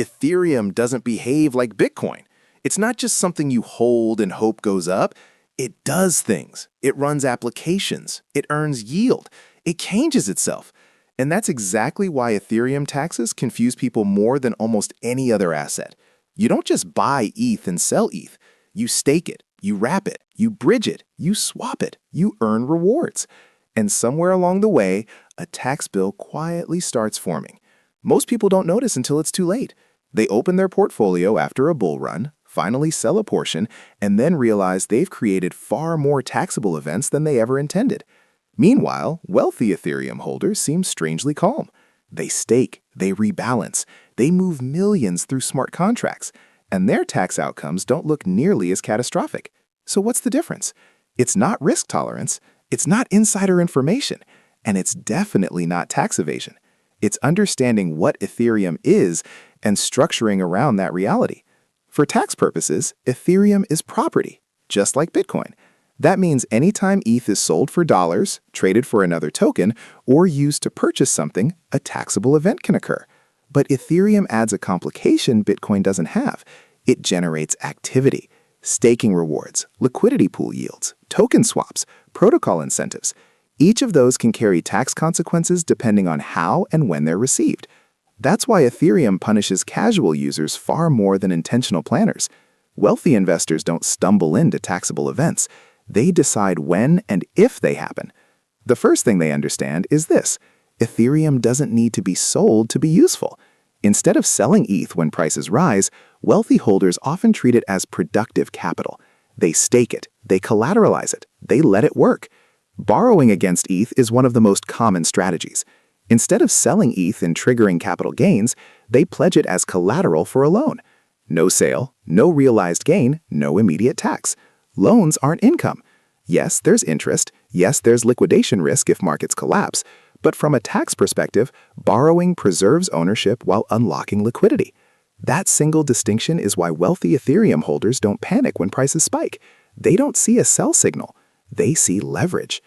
Ethereum doesn't behave like Bitcoin. It's not just something you hold and hope goes up. It does things. It runs applications. It earns yield. It changes itself. And that's exactly why Ethereum taxes confuse people more than almost any other asset. You don't just buy ETH and sell ETH. You stake it, you wrap it, you bridge it, you swap it, you earn rewards. And somewhere along the way, a tax bill quietly starts forming. Most people don't notice until it's too late. They open their portfolio after a bull run, finally sell a portion, and then realize they've created far more taxable events than they ever intended. Meanwhile, wealthy Ethereum holders seem strangely calm. They stake, they rebalance, they move millions through smart contracts, and their tax outcomes don't look nearly as catastrophic. So what's the difference? It's not risk tolerance, it's not insider information, and it's definitely not tax evasion. It's understanding what Ethereum is and structuring around that reality. For tax purposes, Ethereum is property, just like Bitcoin. That means anytime ETH is sold for dollars, traded for another token, or used to purchase something, a taxable event can occur. But Ethereum adds a complication Bitcoin doesn't have. It generates activity, staking rewards, liquidity pool yields, token swaps, protocol incentives. Each of those can carry tax consequences depending on how and when they're received. That's why Ethereum punishes casual users far more than intentional planners. Wealthy investors don't stumble into taxable events. They decide when and if they happen. The first thing they understand is this: Ethereum doesn't need to be sold to be useful. Instead of selling ETH when prices rise, wealthy holders often treat it as productive capital. They stake it, they collateralize it, they let it work. Borrowing against ETH is one of the most common strategies. Instead of selling ETH and triggering capital gains, they pledge it as collateral for a loan. No sale, no realized gain, no immediate tax. Loans aren't income. Yes, there's interest. Yes, there's liquidation risk if markets collapse. But from a tax perspective, borrowing preserves ownership while unlocking liquidity. That single distinction is why wealthy Ethereum holders don't panic when prices spike. They don't see a sell signal. They see leverage.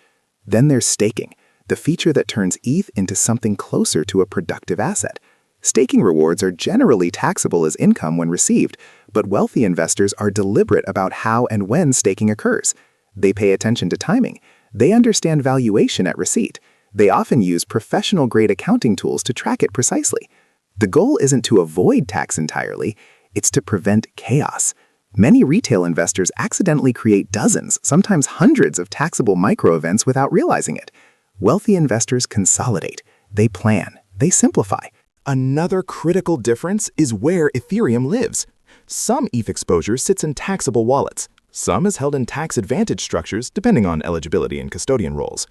Then there's staking, the feature that turns ETH into something closer to a productive asset. Staking rewards are generally taxable as income when received, but wealthy investors are deliberate about how and when staking occurs. They pay attention to timing. They understand valuation at receipt. They often use professional-grade accounting tools to track it precisely. The goal isn't to avoid tax entirely, it's to prevent chaos. Many retail investors accidentally create dozens, sometimes hundreds of taxable micro-events without realizing it. Wealthy investors consolidate, they plan, they simplify. Another critical difference is where Ethereum lives. Some ETH exposure sits in taxable wallets. Some is held in tax-advantaged structures depending on eligibility and custodian roles.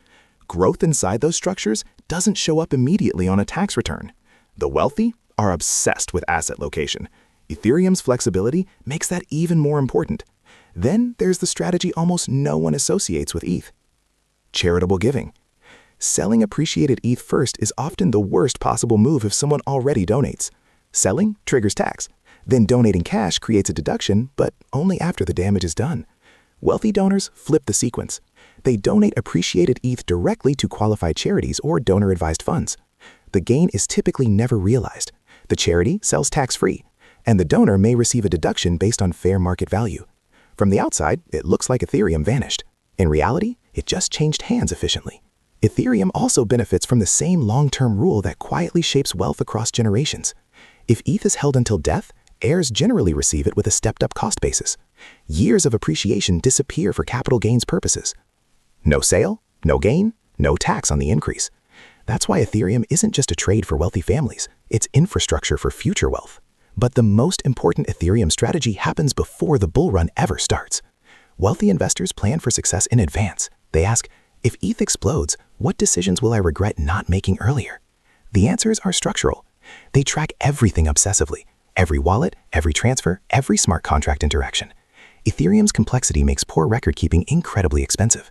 Growth inside those structures doesn't show up immediately on a tax return. The wealthy are obsessed with asset location. Ethereum's flexibility makes that even more important. Then there's the strategy almost no one associates with ETH: charitable giving. Selling appreciated ETH first is often the worst possible move if someone already donates. Selling triggers tax. Then donating cash creates a deduction, but only after the damage is done. Wealthy donors flip the sequence. They donate appreciated ETH directly to qualified charities or donor-advised funds. The gain is typically never realized. The charity sells tax-free, and the donor may receive a deduction based on fair market value. From the outside, it looks like Ethereum vanished. In reality, it just changed hands efficiently. Ethereum also benefits from the same long-term rule that quietly shapes wealth across generations. If ETH is held until death, heirs generally receive it with a stepped-up cost basis. Years of appreciation disappear for capital gains purposes. No sale, no gain, no tax on the increase. That's why Ethereum isn't just a trade for wealthy families, it's infrastructure for future wealth. But the most important Ethereum strategy happens before the bull run ever starts. Wealthy investors plan for success in advance. They ask, if ETH explodes, what decisions will I regret not making earlier? The answers are structural. They track everything obsessively: every wallet, every transfer, every smart contract interaction. Ethereum's complexity makes poor record-keeping incredibly expensive.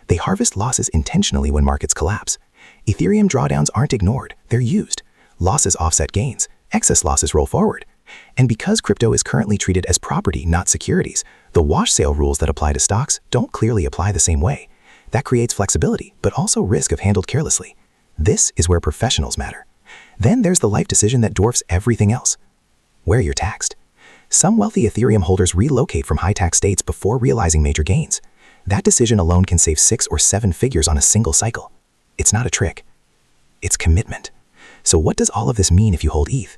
They harvest losses intentionally when markets collapse. Ethereum drawdowns aren't ignored, they're used. Losses offset gains, excess losses roll forward. And because crypto is currently treated as property, not securities, the wash sale rules that apply to stocks don't clearly apply the same way. That creates flexibility, but also risk if handled carelessly. This is where professionals matter. Then there's the life decision that dwarfs everything else: where you're taxed. Some wealthy Ethereum holders relocate from high-tax states before realizing major gains. That decision alone can save 6 or 7 figures on a single cycle. It's not a trick. It's commitment. So what does all of this mean if you hold ETH?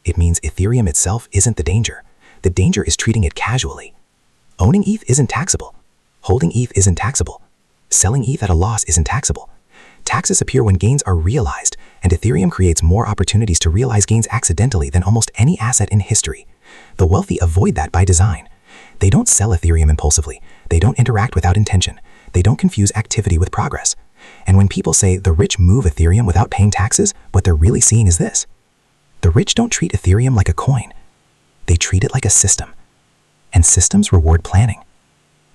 It means Ethereum itself isn't the danger. The danger is treating it casually. Owning ETH isn't taxable. Holding ETH isn't taxable. Selling ETH at a loss isn't taxable. Taxes appear when gains are realized, and Ethereum creates more opportunities to realize gains accidentally than almost any asset in history. The wealthy avoid that by design. They don't sell Ethereum impulsively. They don't interact without intention. They don't confuse activity with progress. And when people say the rich move Ethereum without paying taxes, what they're really seeing is this. The rich don't treat Ethereum like a coin. They treat it like a system. And systems reward planning,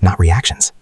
not reactions.